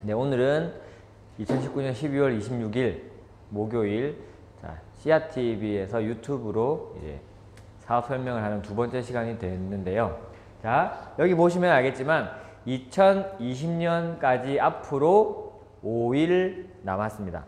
네, 오늘은 2019년 12월 26일 목요일 CRTV에서 유튜브로 이제 사업 설명을 하는 두 번째 시간이 됐는데요. 자, 여기 보시면 알겠지만 2020년까지 앞으로 5일 남았습니다.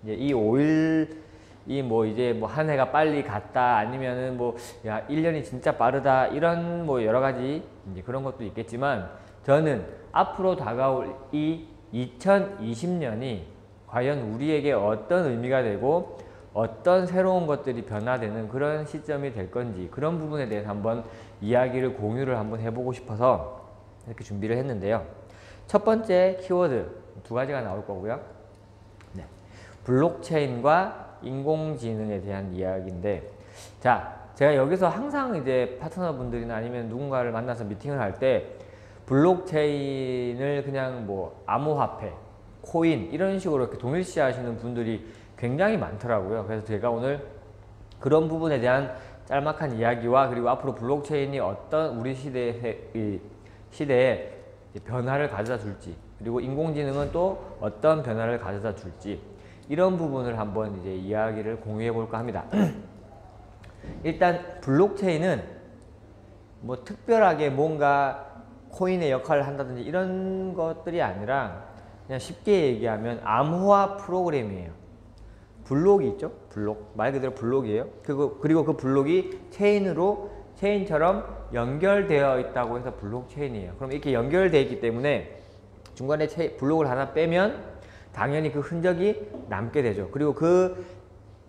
이제 이 5일이 뭐 이제 뭐 한 해가 빨리 갔다 아니면은 뭐 야 1년이 진짜 빠르다 이런 뭐 여러 가지 이제 그런 것도 있겠지만 저는 앞으로 다가올 이 2020년이 과연 우리에게 어떤 의미가 되고 어떤 새로운 것들이 변화되는 그런 시점이 될 건지 그런 부분에 대해서 한번 이야기를 공유를 한번 해보고 싶어서 이렇게 준비를 했는데요. 첫 번째 키워드 두 가지가 나올 거고요. 네. 블록체인과 인공지능에 대한 이야기인데, 자, 제가 여기서 항상 이제 파트너분들이나 아니면 누군가를 만나서 미팅을 할 때 블록체인을 그냥 뭐 암호화폐, 코인 이런 식으로 이렇게 동일시 하시는 분들이 굉장히 많더라고요. 그래서 제가 오늘 그런 부분에 대한 짤막한 이야기와 그리고 앞으로 블록체인이 어떤 우리 시대에 변화를 가져다 줄지, 그리고 인공지능은 또 어떤 변화를 가져다 줄지 이런 부분을 한번 이제 이야기를 공유해 볼까 합니다. 일단 블록체인은 뭐 특별하게 뭔가 코인의 역할을 한다든지 이런 것들이 아니라 그냥 쉽게 얘기하면 암호화 프로그램이에요. 블록이 있죠? 블록. 말 그대로 블록이에요. 그리고 그 블록이 체인처럼 연결되어 있다고 해서 블록체인이에요. 그럼 이렇게 연결되어 있기 때문에 중간에 블록을 하나 빼면 당연히 그 흔적이 남게 되죠. 그리고 그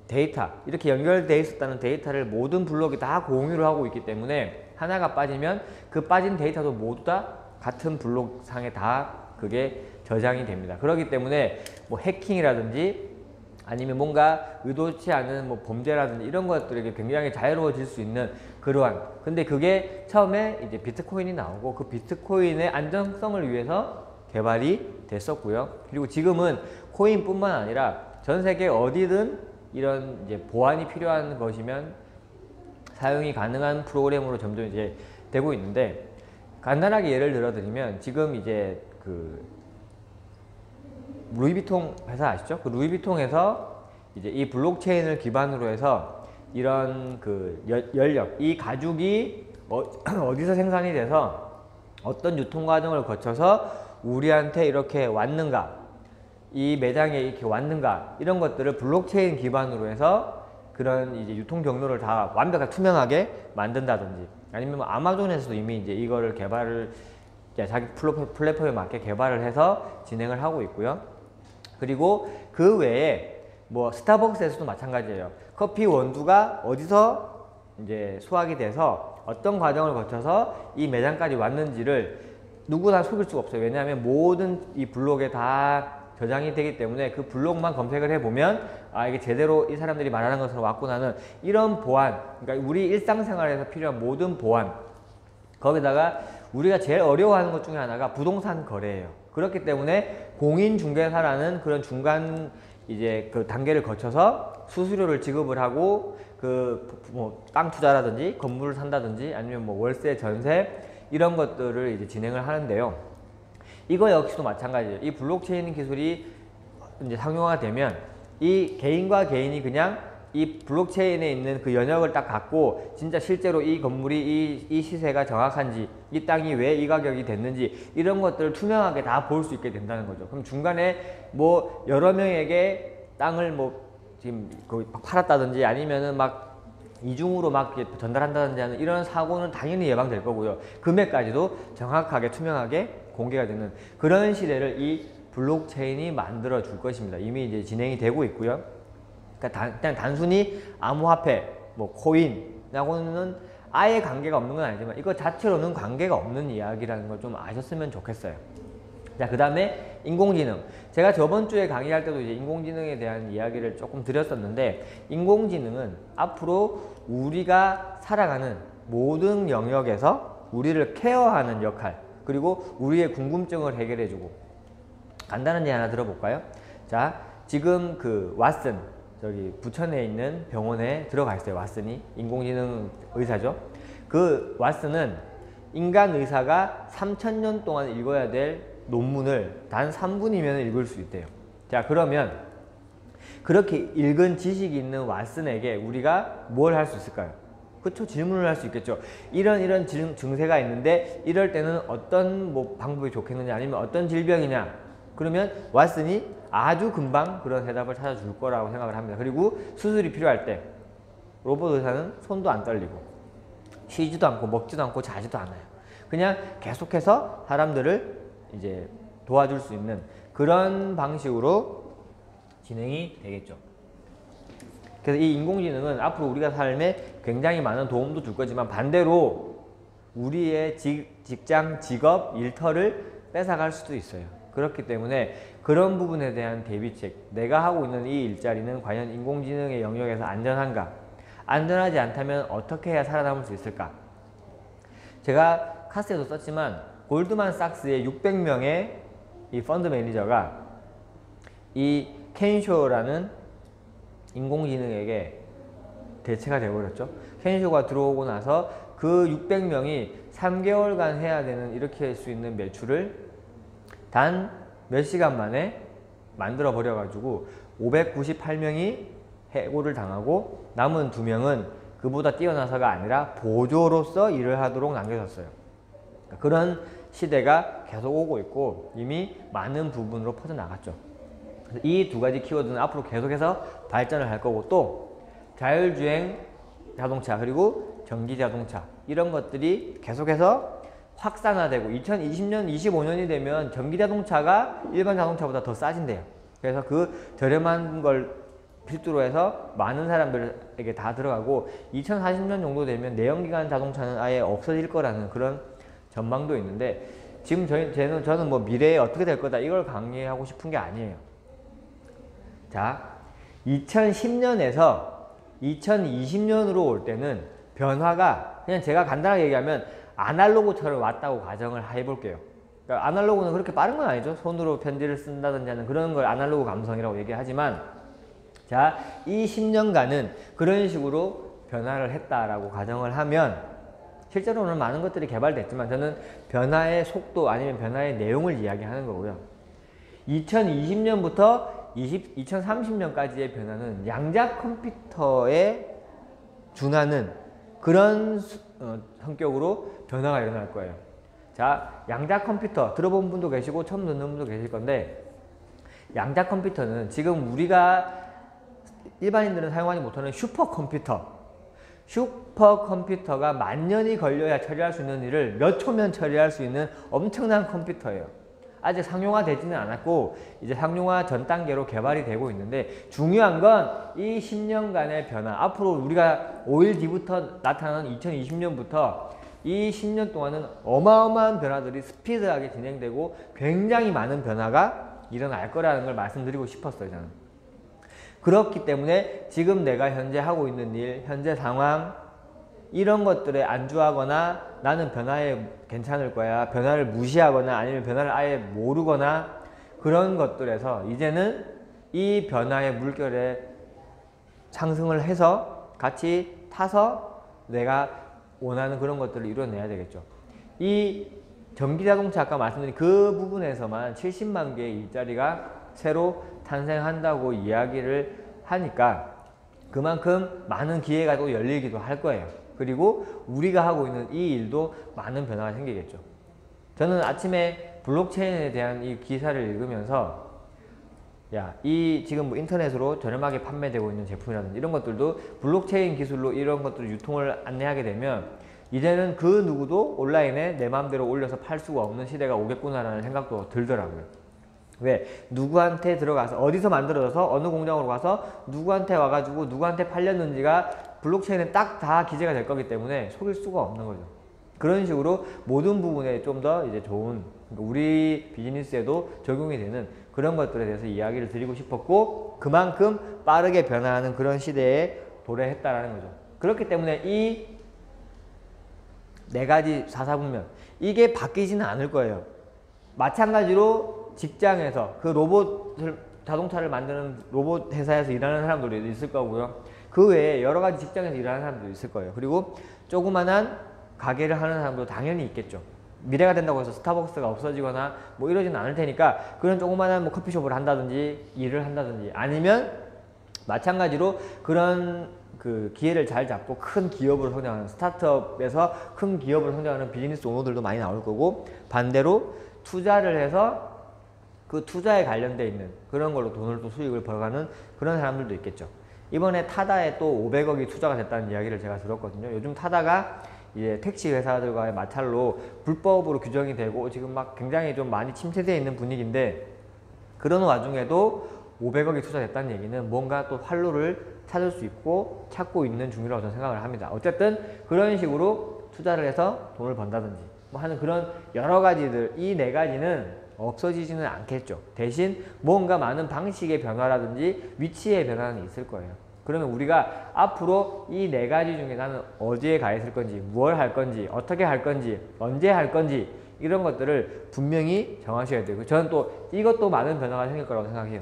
데이터, 이렇게 연결되어 있었다는 데이터를 모든 블록이 다 공유를 하고 있기 때문에 하나가 빠지면 그 빠진 데이터도 모두 다 같은 블록상에 다 그게 저장이 됩니다. 그렇기 때문에 뭐 해킹이라든지 아니면 뭔가 의도치 않은 뭐 범죄라든지 이런 것들에게 굉장히 자유로워질 수 있는 그러한, 근데 그게 처음에 이제 비트코인이 나오고 그 비트코인의 안정성을 위해서 개발이 됐었고요. 그리고 지금은 코인뿐만 아니라 전 세계 어디든 이런 이제 보안이 필요한 것이면 사용이 가능한 프로그램으로 점점 이제 되고 있는데, 간단하게 예를 들어 드리면 지금 이제 그 루이비통 회사 아시죠? 그 루이비통에서 이제 이 블록체인을 기반으로 해서 이런 그 연력, 이 가죽이 어디서 생산이 돼서 어떤 유통 과정을 거쳐서 우리한테 이렇게 왔는가, 이 매장에 이렇게 왔는가, 이런 것들을 블록체인 기반으로 해서 그런 이제 유통 경로를 다 완벽하게 투명하게 만든다든지, 아니면 뭐 아마존에서도 이미 이제 이거를 개발을 자기 플랫폼에 맞게 개발을 해서 진행을 하고 있고요. 그리고 그 외에 뭐 스타벅스에서도 마찬가지예요. 커피 원두가 어디서 이제 수확이 돼서 어떤 과정을 거쳐서 이 매장까지 왔는지를 누구나 속일 수가 없어요. 왜냐하면 모든 이 블록에 다 저장이 되기 때문에 그 블록만 검색을 해보면 아, 이게 제대로 이 사람들이 말하는 것으로 왔구나는 이런 보안, 그러니까 우리 일상생활에서 필요한 모든 보안, 거기다가 우리가 제일 어려워하는 것 중에 하나가 부동산 거래예요. 그렇기 때문에 공인중개사라는 그런 중간 이제 그 단계를 거쳐서 수수료를 지급을 하고 그 뭐 땅 투자라든지 건물을 산다든지 아니면 뭐 월세, 전세 이런 것들을 이제 진행을 하는데요. 이거 역시도 마찬가지예요. 이 블록체인 기술이 이제 상용화가 되면 이 개인과 개인이 그냥 이 블록체인에 있는 그 연역을 딱 갖고 진짜 실제로 이 건물이 이 시세가 정확한지, 이 땅이 왜 이 가격이 됐는지 이런 것들을 투명하게 다 볼 수 있게 된다는 거죠. 그럼 중간에 뭐 여러 명에게 땅을 뭐 지금 거의 팔았다든지 아니면은 막 이중으로 막 전달한다든지 하는 이런 사고는 당연히 예방될 거고요. 금액까지도 정확하게 투명하게 공개가 되는 그런 시대를 이 블록체인이 만들어 줄 것입니다. 이미 이제 진행이 되고 있고요. 그러니까 그냥 단순히 암호화폐, 뭐 코인하고는 아예 관계가 없는 건 아니지만 이거 자체로는 관계가 없는 이야기라는 걸 좀 아셨으면 좋겠어요. 자, 그 다음에 인공지능. 제가 저번 주에 강의할 때도 이제 인공지능에 대한 이야기를 조금 드렸었는데, 인공지능은 앞으로 우리가 살아가는 모든 영역에서 우리를 케어하는 역할, 그리고 우리의 궁금증을 해결해주고, 간단한 예 하나 들어볼까요? 자, 지금 그 왓슨, 저기 부천에 있는 병원에 들어가 있어요. 왓슨이 인공지능 의사죠. 그 왓슨은 인간 의사가 3000년 동안 읽어야 될 논문을 단 3분이면 읽을 수 있대요. 자, 그러면 그렇게 읽은 지식이 있는 왓슨에게 우리가 뭘 할 수 있을까요? 그쵸? 질문을 할 수 있겠죠. 이런 증세가 있는데 이럴 때는 어떤 뭐 방법이 좋겠느냐, 아니면 어떤 질병이냐. 그러면 왓슨이 아주 금방 그런 대답을 찾아줄 거라고 생각을 합니다. 그리고 수술이 필요할 때 로봇 의사는 손도 안 떨리고 쉬지도 않고 먹지도 않고 자지도 않아요. 그냥 계속해서 사람들을 이제 도와줄 수 있는 그런 방식으로 진행이 되겠죠. 그래서 이 인공지능은 앞으로 우리가 삶에 굉장히 많은 도움도 줄 거지만 반대로 우리의 직장, 직업, 일터를 뺏어갈 수도 있어요. 그렇기 때문에 그런 부분에 대한 대비책, 내가 하고 있는 이 일자리는 과연 인공지능의 영역에서 안전한가? 안전하지 않다면 어떻게 해야 살아남을 수 있을까? 제가 카스에도 썼지만 골드만삭스의 600명의 이 펀드 매니저가 이 켄쇼라는 인공지능에게 대체가 되어버렸죠. 켄쇼가 들어오고 나서 그 600명이 3개월간 해야 되는 이렇게 할 수 있는 매출을 단 몇 시간 만에 만들어 버려 가지고 598명이 해고를 당하고 남은 2명은 그보다 뛰어나서가 아니라 보조로서 일을 하도록 남겨졌어요. 그런 시대가 계속 오고 있고 이미 많은 부분으로 퍼져나갔죠. 이 두 가지 키워드는 앞으로 계속해서 발전을 할 거고, 또 자율주행 자동차 그리고 전기자동차 이런 것들이 계속해서 확산화되고 2020년, 25년이 되면 전기자동차가 일반 자동차보다 더 싸진대요. 그래서 그 저렴한 걸 필두로 해서 많은 사람들에게 다 들어가고 2040년 정도 되면 내연기관 자동차는 아예 없어질 거라는 그런 전망도 있는데, 지금 저는 뭐 미래에 어떻게 될 거다 이걸 강의하고 싶은 게 아니에요. 자, 2010년에서 2020년으로 올 때는 변화가 그냥 제가 간단하게 얘기하면 아날로그처럼 왔다고 가정을 해볼게요. 그러니까 아날로그는 그렇게 빠른 건 아니죠. 손으로 편지를 쓴다든지 하는 그런 걸 아날로그 감성이라고 얘기하지만, 자, 이 10년간은 그런 식으로 변화를 했다라고 가정을 하면 실제로는 많은 것들이 개발됐지만 저는 변화의 속도 아니면 변화의 내용을 이야기하는 거고요. 2020년부터 2030년까지의 변화는 양자 컴퓨터에 준하는 그런 성격으로 변화가 일어날 거예요. 자, 양자 컴퓨터 들어본 분도 계시고 처음 듣는 분도 계실 건데, 양자 컴퓨터는 지금 우리가 일반인들은 사용하지 못하는 슈퍼컴퓨터가 만년이 걸려야 처리할 수 있는 일을 몇 초면 처리할 수 있는 엄청난 컴퓨터예요. 아직 상용화 되지는 않았고 이제 상용화 전 단계로 개발이 되고 있는데, 중요한 건 이 10년간의 변화, 앞으로 우리가 5일 뒤부터 나타나는 2020년부터 이 10년 동안은 어마어마한 변화들이 스피드하게 진행되고 굉장히 많은 변화가 일어날 거라는 걸 말씀드리고 싶었어요. 저는 그렇기 때문에 지금 내가 현재 하고 있는 일, 현재 상황 이런 것들에 안주하거나 나는 변화에 괜찮을 거야, 변화를 무시하거나 아니면 변화를 아예 모르거나 그런 것들에서 이제는 이 변화의 물결에 상승을 해서 같이 타서 내가 원하는 그런 것들을 이뤄내야 되겠죠. 이 전기자동차 아까 말씀드린 그 부분에서만 70만 개의 일자리가 새로 탄생한다고 이야기를 하니까 그만큼 많은 기회가 또 열리기도 할 거예요. 그리고 우리가 하고 있는 이 일도 많은 변화가 생기겠죠. 저는 아침에 블록체인에 대한 이 기사를 읽으면서 이 지금 뭐 인터넷으로 저렴하게 판매되고 있는 제품이라든지 이런 것들도 블록체인 기술로 이런 것들을 유통을 안내하게 되면 이제는 그 누구도 온라인에 내 마음대로 올려서 팔 수가 없는 시대가 오겠구나라는 생각도 들더라고요. 왜? 누구한테 들어가서 어디서 만들어져서 어느 공장으로 가서 누구한테 와가지고 누구한테 팔렸는지가 블록체인에 딱 다 기재가 될 거기 때문에 속일 수가 없는 거죠. 그런 식으로 모든 부분에 좀 더 이제 좋은, 우리 비즈니스에도 적용이 되는 그런 것들에 대해서 이야기를 드리고 싶었고, 그만큼 빠르게 변화하는 그런 시대에 도래했다라는 거죠. 그렇기 때문에 이 4가지 사사분면 이게 바뀌지는 않을 거예요. 마찬가지로 직장에서 그 자동차를 만드는 로봇 회사에서 일하는 사람들도 있을 거고요. 그 외에 여러 가지 직장에서 일하는 사람들도 있을 거예요. 그리고 조그만한 가게를 하는 사람도 당연히 있겠죠. 미래가 된다고 해서 스타벅스가 없어지거나 뭐 이러진 않을 테니까 그런 조그마한 뭐 커피숍을 한다든지 일을 한다든지 아니면 마찬가지로 그런 그 기회를 잘 잡고 큰 기업으로 성장하는 스타트업에서 큰 기업으로 성장하는 비즈니스 오너들도 많이 나올 거고 반대로 투자를 해서 그 투자에 관련돼 있는 그런 걸로 돈을 또 수익을 벌어가는 그런 사람들도 있겠죠. 이번에 타다에 또 500억이 투자가 됐다는 이야기를 제가 들었거든요. 요즘 타다가 이제 택시 회사들과의 마찰로 불법으로 규정이 되고 지금 막 굉장히 좀 많이 침체되어 있는 분위기인데 그런 와중에도 500억이 투자됐다는 얘기는 뭔가 또 활로를 찾을 수 있고 찾고 있는 중이라고 저는 생각을 합니다. 어쨌든 그런 식으로 투자를 해서 돈을 번다든지 뭐 하는 그런 여러 가지들 이 네 가지는 없어지지는 않겠죠. 대신 뭔가 많은 방식의 변화라든지 위치의 변화는 있을 거예요. 그러면 우리가 앞으로 이 네 가지 중에 나는 어디에 가 있을 건지, 무엇을 할 건지, 어떻게 할 건지, 언제 할 건지 이런 것들을 분명히 정하셔야 되고 저는 또 이것도 많은 변화가 생길 거라고 생각해요.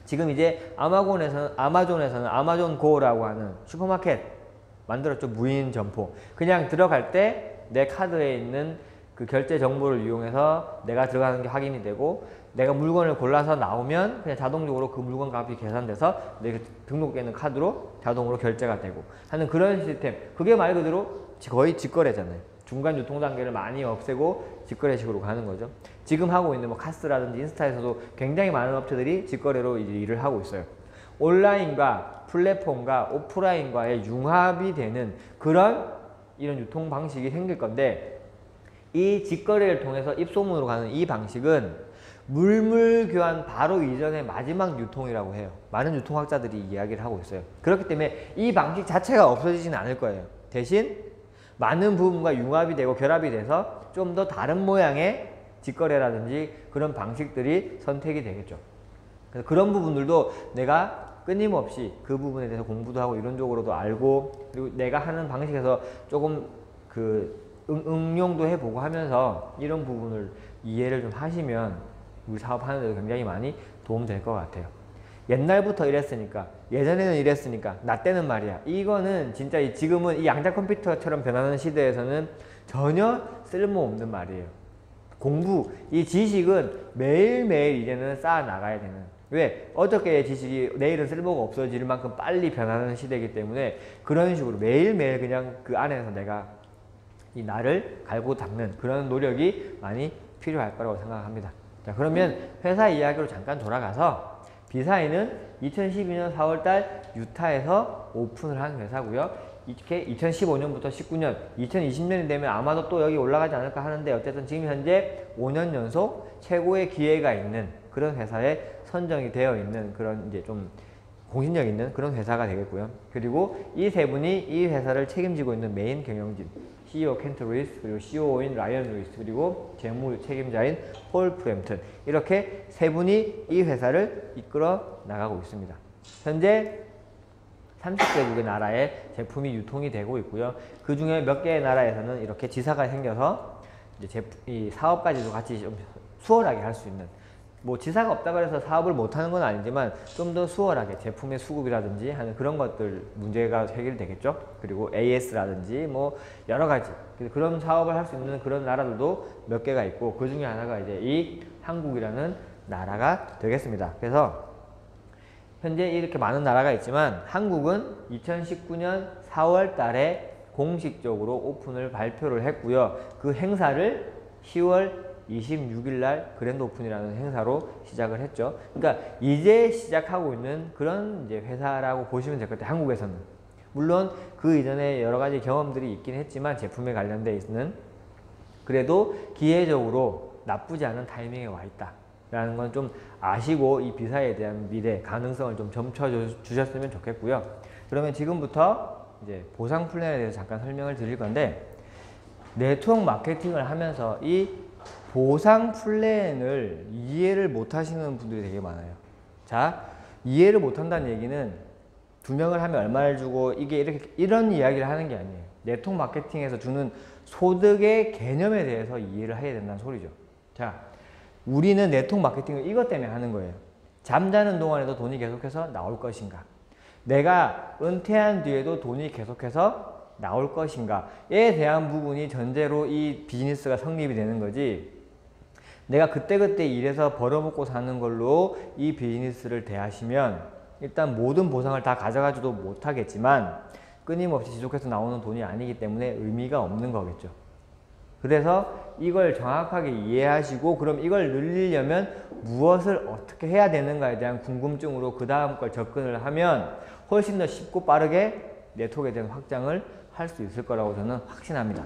지금 이제 아마존에서는 아마존 고라고 하는 슈퍼마켓 만들었죠. 무인 점포. 그냥 들어갈 때 내 카드에 있는 그 결제 정보를 이용해서 내가 들어가는 게 확인이 되고 내가 물건을 골라서 나오면 그냥 자동적으로 그 물건 값이 계산돼서 내 등록되어 있는 카드로 자동으로 결제가 되고 하는 그런 시스템. 그게 말 그대로 거의 직거래잖아요. 중간 유통 단계를 많이 없애고 직거래식으로 가는 거죠. 지금 하고 있는 뭐 카스라든지 인스타에서도 굉장히 많은 업체들이 직거래로 이제 일을 하고 있어요. 온라인과 플랫폼과 오프라인과의 융합이 되는 그런 이런 유통 방식이 생길 건데 이 직거래를 통해서 입소문으로 가는 이 방식은 물물 교환 바로 이전의 마지막 유통이라고 해요. 많은 유통학자들이 이야기를 하고 있어요. 그렇기 때문에 이 방식 자체가 없어지지는 않을 거예요. 대신 많은 부분과 융합이 되고 결합이 돼서 좀 더 다른 모양의 직거래라든지 그런 방식들이 선택이 되겠죠. 그래서 그런 부분들도 내가 끊임없이 그 부분에 대해서 공부도 하고 이론적으로도 알고 그리고 내가 하는 방식에서 조금 그 응용도 해보고 하면서 이런 부분을 이해를 좀 하시면 우리 사업하는 데도 굉장히 많이 도움될 것 같아요. 옛날부터 이랬으니까 예전에는 이랬으니까 나 때는 말이야 이거는 진짜 지금은 이 양자 컴퓨터처럼 변하는 시대에서는 전혀 쓸모없는 말이에요. 공부, 이 지식은 매일매일 이제는 쌓아 나가야 되는 왜? 어저께의 지식이 내일은 쓸모가 없어질 만큼 빨리 변하는 시대이기 때문에 그런 식으로 매일매일 그냥 그 안에서 내가 이 나를 갈고 닦는 그런 노력이 많이 필요할 거라고 생각합니다. 자, 그러면 회사 이야기로 잠깐 돌아가서 비사이는 2012년 4월달 유타에서 오픈을 한 회사고요. 이렇게 2015년부터 19년, 2020년이 되면 아마도 또 여기 올라가지 않을까 하는데 어쨌든 지금 현재 5년 연속 최고의 기회가 있는 그런 회사에 선정이 되어 있는 그런 이제 좀 공신력 있는 그런 회사가 되겠고요. 그리고 이 세 분이 이 회사를 책임지고 있는 메인 경영진 CEO 켄트 루이스 그리고 COO인 라이언 루이스 그리고 재무 책임자인 폴 프램튼 이렇게 세 분이 이 회사를 이끌어 나가고 있습니다. 현재 30개국의 나라에 제품이 유통이 되고 있고요. 그 중에 몇 개의 나라에서는 이렇게 지사가 생겨서 이제 이 사업까지도 같이 좀 수월하게 할 수 있는 뭐 지사가 없다고 해서 사업을 못하는 건 아니지만 좀 더 수월하게 제품의 수급이라든지 하는 그런 것들 문제가 해결되겠죠. 그리고 AS라든지 뭐 여러 가지 그런 사업을 할 수 있는 그런 나라들도 몇 개가 있고 그 중에 하나가 이제 이 한국이라는 나라가 되겠습니다. 그래서 현재 이렇게 많은 나라가 있지만 한국은 2019년 4월 달에 공식적으로 오픈을 발표를 했고요. 그 행사를 10월 26일 날 그랜드 오픈이라는 행사로 시작을 했죠. 그러니까 이제 시작하고 있는 그런 이제 회사라고 보시면 될 것 같아요. 한국에서는. 물론 그 이전에 여러 가지 경험들이 있긴 했지만 제품에 관련돼 있는 그래도 기회적으로 나쁘지 않은 타이밍에 와 있다. 라는 건 좀 아시고 이 비사에 대한 미래 가능성을 좀 점쳐 주셨으면 좋겠고요. 그러면 지금부터 이제 보상 플랜에 대해서 잠깐 설명을 드릴 건데 네트워크 마케팅을 하면서 이 보상 플랜을 이해를 못 하시는 분들이 되게 많아요. 자, 이해를 못 한다는 얘기는 2명을 하면 얼마를 주고 이게 이렇게 이런 이야기를 하는 게 아니에요. 네트워크 마케팅에서 주는 소득의 개념에 대해서 이해를 해야 된다는 소리죠. 자, 우리는 네트워크 마케팅을 이것 때문에 하는 거예요. 잠자는 동안에도 돈이 계속해서 나올 것인가? 내가 은퇴한 뒤에도 돈이 계속해서 나올 것인가에 대한 부분이 전제로 이 비즈니스가 성립이 되는 거지, 내가 그때그때 일해서 벌어먹고 사는 걸로 이 비즈니스를 대하시면 일단 모든 보상을 다 가져가지도 못하겠지만 끊임없이 지속해서 나오는 돈이 아니기 때문에 의미가 없는 거겠죠. 그래서 이걸 정확하게 이해하시고, 그럼 이걸 늘리려면 무엇을 어떻게 해야 되는가에 대한 궁금증으로 그 다음 걸 접근을 하면 훨씬 더 쉽고 빠르게 네트워크에 대한 확장을 할 수 있을 거라고 저는 확신합니다.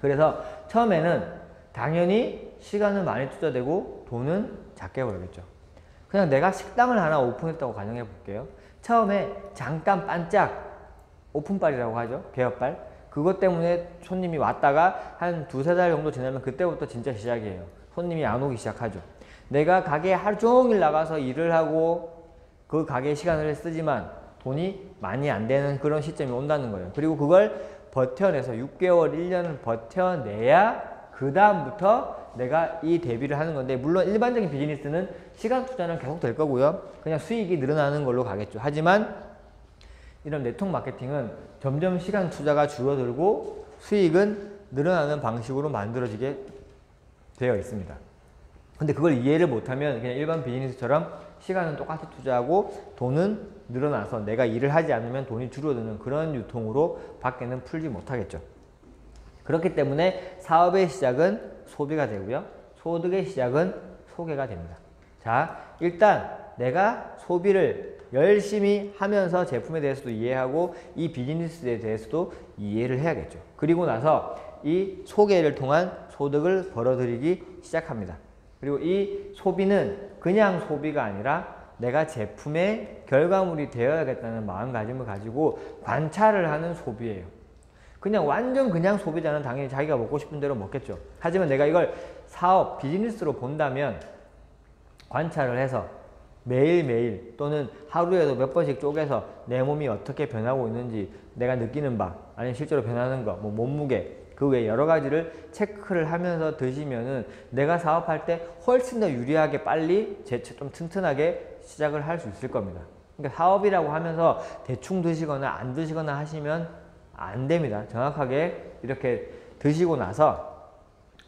그래서 처음에는 당연히 시간은 많이 투자되고 돈은 작게 벌겠죠. 그냥 내가 식당을 하나 오픈했다고 가정해 볼게요. 처음에 잠깐 반짝 오픈빨이라고 하죠. 개업빨. 그것 때문에 손님이 왔다가 한 두세 달 정도 지나면 그때부터 진짜 시작이에요. 손님이 안 오기 시작하죠. 내가 가게에 하루 종일 나가서 일을 하고 그 가게에 시간을 쓰지만 돈이 많이 안 되는 그런 시점이 온다는 거예요. 그리고 그걸 버텨내서 6개월, 1년을 버텨내야 그 다음부터 내가 이 대비를 하는 건데, 물론 일반적인 비즈니스는 시간 투자는 계속 될 거고요. 그냥 수익이 늘어나는 걸로 가겠죠. 하지만 이런 네트워크 마케팅은 점점 시간 투자가 줄어들고 수익은 늘어나는 방식으로 만들어지게 되어 있습니다. 근데 그걸 이해를 못하면 그냥 일반 비즈니스처럼 시간은 똑같이 투자하고 돈은 늘어나서 내가 일을 하지 않으면 돈이 줄어드는 그런 유통으로 밖에는 풀지 못하겠죠. 그렇기 때문에 사업의 시작은 소비가 되고요. 소득의 시작은 소개가 됩니다. 자, 일단 내가 소비를 열심히 하면서 제품에 대해서도 이해하고 이 비즈니스에 대해서도 이해를 해야겠죠. 그리고 나서 이 소개를 통한 소득을 벌어들이기 시작합니다. 그리고 이 소비는 그냥 소비가 아니라 내가 제품의 결과물이 되어야겠다는 마음가짐을 가지고 관찰을 하는 소비예요. 그냥 완전 그냥 소비자는 당연히 자기가 먹고 싶은 대로 먹겠죠. 하지만 내가 이걸 사업, 비즈니스로 본다면 관찰을 해서 매일매일 또는 하루에도 몇 번씩 쪼개서 내 몸이 어떻게 변하고 있는지 내가 느끼는 바, 아니면 실제로 변하는 거, 뭐 몸무게, 그 외 여러 가지를 체크를 하면서 드시면은 내가 사업할 때 훨씬 더 유리하게 빨리 좀 튼튼하게 시작을 할 수 있을 겁니다. 그러니까 사업이라고 하면서 대충 드시거나 안 드시거나 하시면 안 됩니다. 정확하게 이렇게 드시고 나서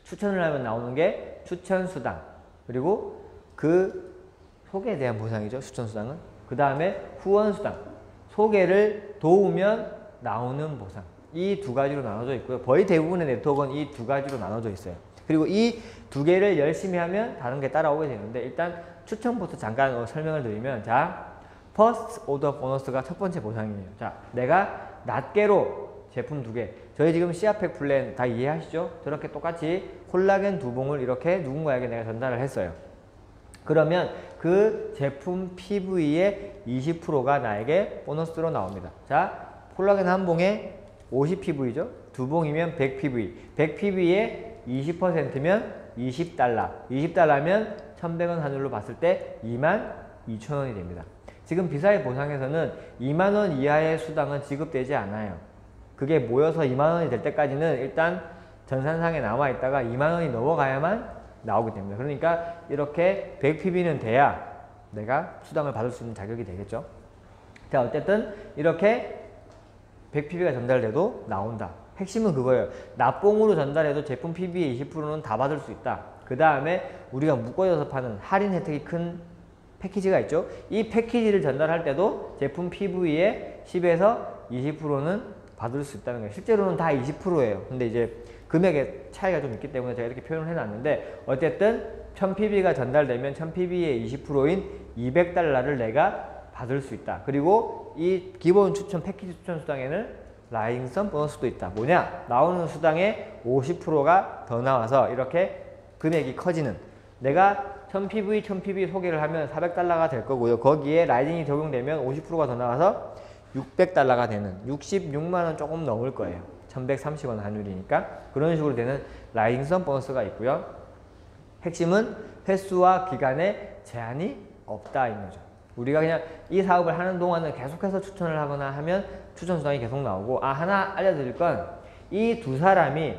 추천을 하면 나오는 게 추천수당, 그리고 그 소개에 대한 보상이죠. 추천수당은. 그 다음에 후원수당, 소개를 도우면 나오는 보상. 이 두 가지로 나눠져 있고요. 거의 대부분의 네트워크는 이 두 가지로 나눠져 있어요. 그리고 이 두 개를 열심히 하면 다른 게 따라오게 되는데, 일단 추천부터 잠깐 설명을 드리면, 자, 퍼스트 오더 보너스가 첫 번째 보상이에요. 자, 내가 낱개로 제품 2개, 저희 지금 시아팩 플랜 다 이해하시죠? 저렇게 똑같이 콜라겐 2봉을 이렇게 누군가에게 내가 전달을 했어요. 그러면 그 제품 PV의 20%가 나에게 보너스로 나옵니다. 자, 콜라겐 한 봉에 50PV죠? 2봉이면 100PV. 100PV의 20%면 20달러. 20달러면 1100원 환율로 봤을 때 22,000원이 됩니다. 지금 비사의 보상에서는 2만원 이하의 수당은 지급되지 않아요. 그게 모여서 2만원이 될 때까지는 일단 전산상에 남아있다가 2만원이 넘어가야만 나오게 됩니다. 그러니까 이렇게 100PB는 돼야 내가 수당을 받을 수 있는 자격이 되겠죠. 자, 어쨌든 이렇게 100PB가 전달돼도 나온다. 핵심은 그거예요. 납봉으로 전달해도 제품 PB의 20%는 다 받을 수 있다. 그 다음에 우리가 묶어져서 파는 할인 혜택이 큰 패키지가 있죠. 이 패키지를 전달할 때도 제품 PV의 10에서 20%는 받을 수 있다는 거예요. 실제로는 다 20%예요. 근데 이제 금액의 차이가 좀 있기 때문에 제가 이렇게 표현을 해놨는데, 어쨌든 1000PB가 전달되면 1000PB의 20%인 200달러를 내가 받을 수 있다. 그리고 이 기본 추천 패키지 추천 수당에는 라이징성 보너스도 있다. 뭐냐? 나오는 수당의 50%가 더 나와서 이렇게 금액이 커지는, 내가 1000PV, 1000PB 소개를 하면 400달러가 될 거고요. 거기에 라이징이 적용되면 50%가 더 나와서 600달러가 되는, 66만원 조금 넘을 거예요. 1130원 환율이니까. 그런 식으로 되는 라이징성 보너스가 있고요. 핵심은 횟수와 기간에 제한이 없다인 거죠. 우리가 그냥 이 사업을 하는 동안은 계속해서 추천을 하거나 하면 추천 수당이 계속 나오고, 하나 알려드릴 건, 이 두 사람이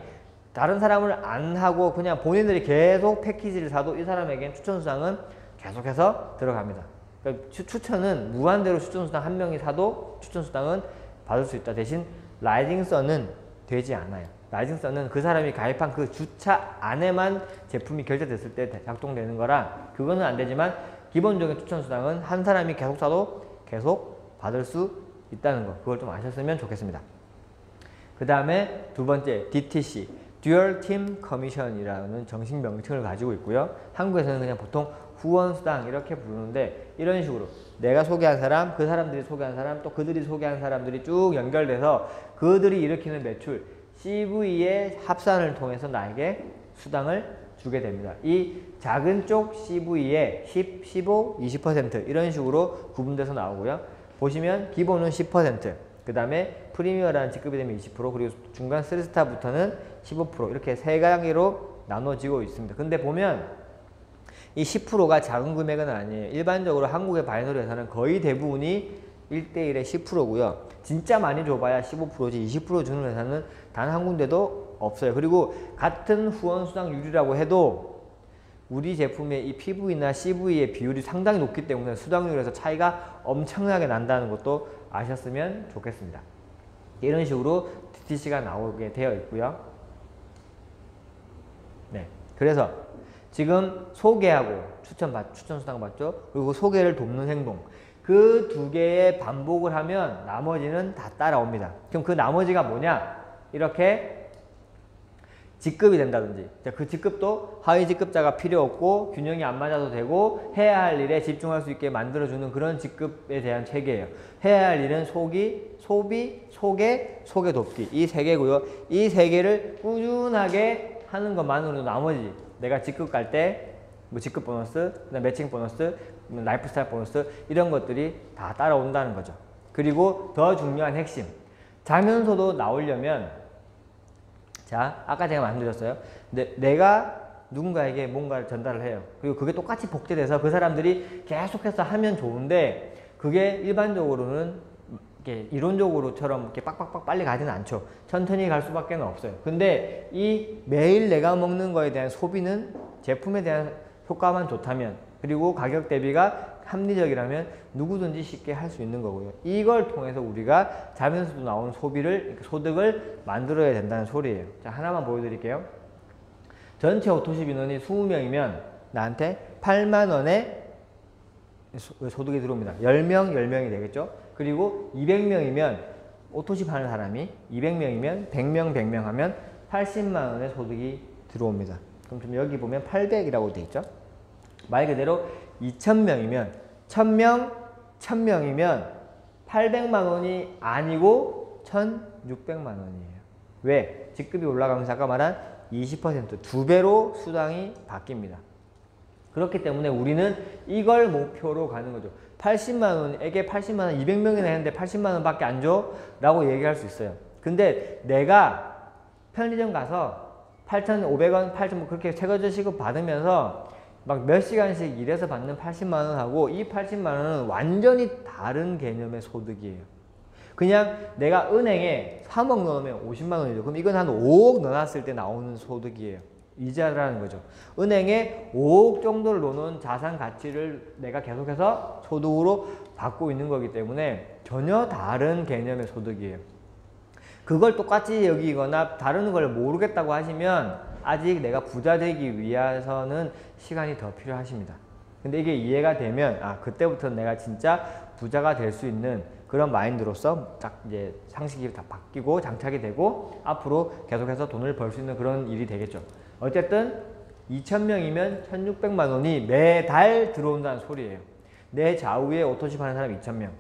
다른 사람을 안 하고 그냥 본인들이 계속 패키지를 사도 이 사람에겐 추천 수당은 계속해서 들어갑니다. 그러니까 추천은 무한대로 추천 수당 한 명이 사도 추천 수당은 받을 수 있다. 대신 라이징 선은 되지 않아요. 라이징 선은 그 사람이 가입한 그 주차 안에만 제품이 결제됐을 때 작동되는 거라 그거는 안 되지만 기본적인 추천 수당은 한 사람이 계속 사도 계속 받을 수 있다는 거, 그걸 좀 아셨으면 좋겠습니다. 그 다음에 두 번째 DTC, Dual Team Commission이라는 정식 명칭을 가지고 있고요. 한국에서는 그냥 보통 후원수당 이렇게 부르는데, 이런 식으로 내가 소개한 사람, 그 사람들이 소개한 사람, 또 그들이 소개한 사람들이 쭉 연결돼서 그들이 일으키는 매출 CV의 합산을 통해서 나에게 수당을 주게 됩니다. 이 작은 쪽 CV의 10, 15, 20% 이런 식으로 구분돼서 나오고요. 보시면 기본은 10%, 그 다음에 프리미어라는 직급이 되면 20%, 그리고 중간 3스타부터는 15% 이렇게 세 단계로 나눠지고 있습니다. 근데 보면 이 10%가 작은 금액은 아니에요. 일반적으로 한국의 바이너리 회사는 거의 대부분이 1대1의 10%고요. 진짜 많이 줘봐야 15%지 20% 주는 회사는 단 한 군데도 없어요. 그리고 같은 후원수당률이라고 해도 우리 제품의 이 PV나 CV의 비율이 상당히 높기 때문에 수당률에서 차이가 엄청나게 난다는 것도 아셨으면 좋겠습니다. 이런 식으로 DTC가 나오게 되어 있고요. 네, 그래서 지금 소개하고 추천 수당 받죠. 그리고 소개를 돕는 행동, 그 두 개의 반복을 하면 나머지는 다 따라옵니다. 그럼 그 나머지가 뭐냐? 이렇게 직급이 된다든지, 그 직급도 하위 직급자가 필요 없고 균형이 안 맞아도 되고 해야 할 일에 집중할 수 있게 만들어주는 그런 직급에 대한 체계예요. 해야 할 일은 소비, 소개 돕기, 이 세 개고요. 이 세 개를 꾸준하게 하는 것만으로도 나머지 내가 직급 갈 때 뭐 직급 보너스, 그다음 매칭 보너스, 라이프스타일 보너스 이런 것들이 다 따라온다는 거죠. 그리고 더 중요한 핵심, 자면서도 나오려면, 자, 아까 제가 말씀드렸어요. 근데 내가 누군가에게 뭔가를 전달을 해요. 그리고 그게 똑같이 복제돼서 그 사람들이 계속해서 하면 좋은데, 그게 일반적으로는 이렇게 이론적으로처럼 이렇게 빡빡빡 빨리 가지는 않죠. 천천히 갈 수밖에 없어요. 근데 이 매일 내가 먹는 거에 대한 소비는 제품에 대한 효과만 좋다면, 그리고 가격 대비가 합리적이라면 누구든지 쉽게 할 수 있는 거고요. 이걸 통해서 우리가 자면서도 나오는 소득을 만들어야 된다는 소리예요. 자, 하나만 보여드릴게요. 전체 오토십 인원이 20명이면 나한테 8만 원의 소득이 들어옵니다. 10명, 10명이 되겠죠? 그리고 200명이면 오토십 하는 사람이 200명이면 100명, 100명 하면 80만 원의 소득이 들어옵니다. 그럼 좀 여기 보면 800이라고 되어 있죠? 말 그대로 2000명이면 1000명, 1000명이면 800만 원이 아니고 1600만 원이에요. 왜? 직급이 올라가면서 아까 말한 20% 2배로 수당이 바뀝니다. 그렇기 때문에 우리는 이걸 목표로 가는 거죠. 80만 원에게 80만 원, 200명이나 했는데 80만 원 밖에 안 줘? 라고 얘기할 수 있어요. 근데 내가 편의점 가서 8,500원, 8,000원 뭐 그렇게 최저저 시급 받으면서 막 몇 시간씩 일해서 받는 80만 원하고 이 80만 원은 완전히 다른 개념의 소득이에요. 그냥 내가 은행에 3억 넣으면 50만 원이죠. 그럼 이건 한 5억 넣어놨을 때 나오는 소득이에요. 이자라는 거죠. 은행에 5억 정도를 넣어놓은 자산 가치를 내가 계속해서 소득으로 받고 있는 거기 때문에 전혀 다른 개념의 소득이에요. 그걸 똑같이 여기거나 다른 걸 모르겠다고 하시면 아직 내가 부자 되기 위해서는 시간이 더 필요하십니다. 근데 이게 이해가 되면 그때부터 내가 진짜 부자가 될 수 있는 그런 마인드로서 딱 이제 상식이 다 바뀌고 장착이 되고 앞으로 계속해서 돈을 벌 수 있는 그런 일이 되겠죠. 어쨌든 2000명이면 1600만 원이 매달 들어온다는 소리예요. 내 좌우에 오토십 하는 사람 2000명.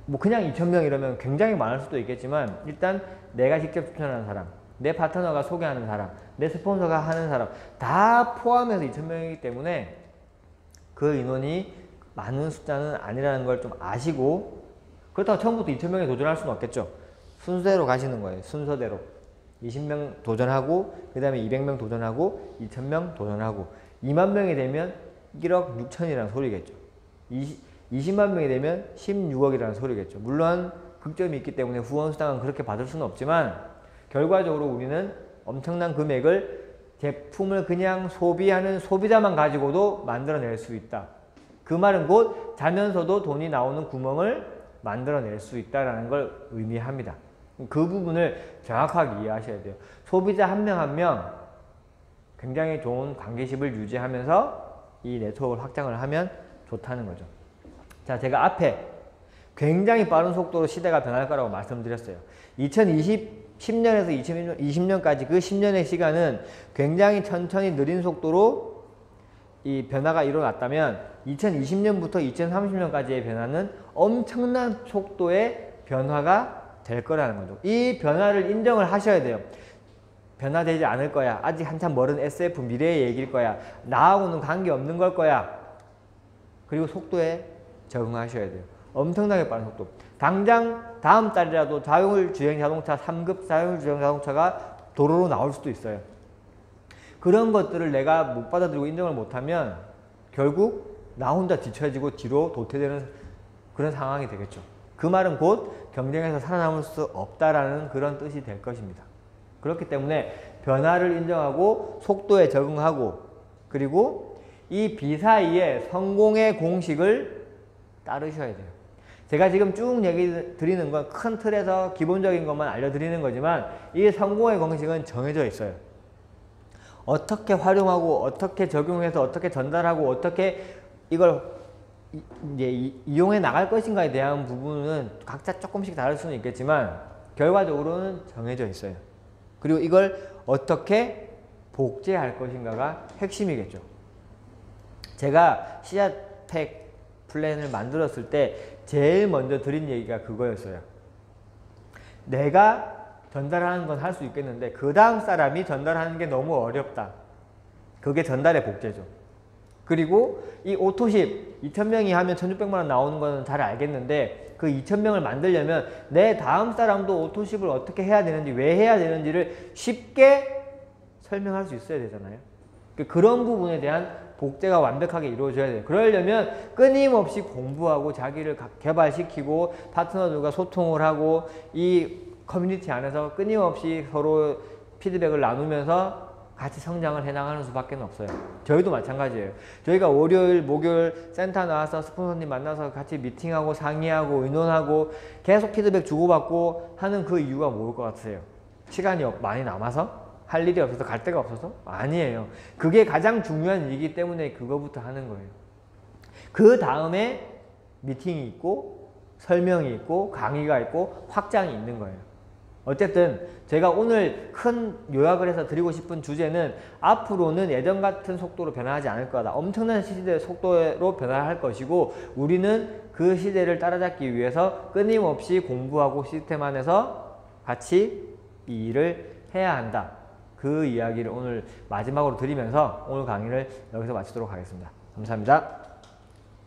뭐 그냥 2000명 이러면 굉장히 많을 수도 있겠지만 일단 내가 직접 추천하는 사람, 내 파트너가 소개하는 사람, 내 스폰서가 하는 사람 다 포함해서 2000명이기 때문에 그 인원이 많은 숫자는 아니라는 걸 좀 아시고, 그렇다고 처음부터 2000명에 도전할 수는 없겠죠. 순서대로 가시는 거예요. 순서대로 20명 도전하고 그 다음에 200명 도전하고 2000명 도전하고 2만 명이 되면 1억 6천이라는 소리겠죠. 20만 명이 되면 16억이라는 소리겠죠. 물론 극점이 있기 때문에 후원수당은 그렇게 받을 수는 없지만 결과적으로 우리는 엄청난 금액을 제품을 그냥 소비하는 소비자만 가지고도 만들어낼 수 있다. 그 말은 곧 자면서도 돈이 나오는 구멍을 만들어낼 수 있다는 걸 의미합니다. 그 부분을 정확하게 이해하셔야 돼요. 소비자 한 명 한 명 굉장히 좋은 관계십을 유지하면서 이 네트워크를 확장을 하면 좋다는 거죠. 자, 제가 앞에 굉장히 빠른 속도로 시대가 변할 거라고 말씀드렸어요. 2010년에서 2020년까지 그 10년의 시간은 굉장히 천천히 느린 속도로 이 변화가 일어났다면 2020년부터 2030년까지의 변화는 엄청난 속도의 변화가 될 거라는 거죠. 이 변화를 인정을 하셔야 돼요. 변화되지 않을 거야. 아직 한참 멀은 SF 미래의 얘기일 거야. 나하고는 관계없는 걸 거야. 그리고 속도에 적응하셔야 돼요. 엄청나게 빠른 속도. 당장 다음 달이라도 자율주행 자동차 3급 자율주행 자동차가 도로로 나올 수도 있어요. 그런 것들을 내가 못 받아들이고 인정을 못하면 결국 나 혼자 뒤처지고 뒤로 도태되는 그런 상황이 되겠죠. 그 말은 곧 경쟁에서 살아남을 수 없다라는 그런 뜻이 될 것입니다. 그렇기 때문에 변화를 인정하고 속도에 적응하고 그리고 이 비사이의 성공의 공식을 따르셔야 돼요. 제가 지금 쭉 얘기 드리는 건 큰 틀에서 기본적인 것만 알려드리는 거지만 이 성공의 공식은 정해져 있어요. 어떻게 활용하고 어떻게 적용해서 어떻게 전달하고 어떻게 이걸 이제 이용해 나갈 것인가에 대한 부분은 각자 조금씩 다를 수는 있겠지만 결과적으로는 정해져 있어요. 그리고 이걸 어떻게 복제할 것인가가 핵심이겠죠. 제가 씨앗팩 플랜을 만들었을 때 제일 먼저 드린 얘기가 그거였어요. 내가 전달하는 건 할 수 있겠는데 그 다음 사람이 전달하는 게 너무 어렵다. 그게 전달의 복제죠. 그리고 이 오토십 2,000명이 하면 1,600만 원 나오는 거는 잘 알겠는데 그 2,000명을 만들려면 내 다음 사람도 오토십을 어떻게 해야 되는지 왜 해야 되는지를 쉽게 설명할 수 있어야 되잖아요. 그런 부분에 대한 복제가 완벽하게 이루어져야 돼요. 그러려면 끊임없이 공부하고 자기를 개발시키고 파트너들과 소통을 하고 이 커뮤니티 안에서 끊임없이 서로 피드백을 나누면서 같이 성장을 해나가는 수밖에 없어요. 저희도 마찬가지예요. 저희가 월요일, 목요일 센터 나와서 스폰서님 만나서 같이 미팅하고 상의하고 의논하고 계속 피드백 주고받고 하는 그 이유가 뭐일 것 같으세요? 시간이 많이 남아서? 할 일이 없어서? 갈 데가 없어서? 아니에요. 그게 가장 중요한 일이기 때문에 그거부터 하는 거예요. 그 다음에 미팅이 있고 설명이 있고 강의가 있고 확장이 있는 거예요. 어쨌든 제가 오늘 큰 요약을 해서 드리고 싶은 주제는 앞으로는 예전 같은 속도로 변화하지 않을 거다. 엄청난 시대의 속도로 변화할 것이고 우리는 그 시대를 따라잡기 위해서 끊임없이 공부하고 시스템 안에서 같이 이 일을 해야 한다. 그 이야기를 오늘 마지막으로 드리면서 오늘 강의를 여기서 마치도록 하겠습니다. 감사합니다.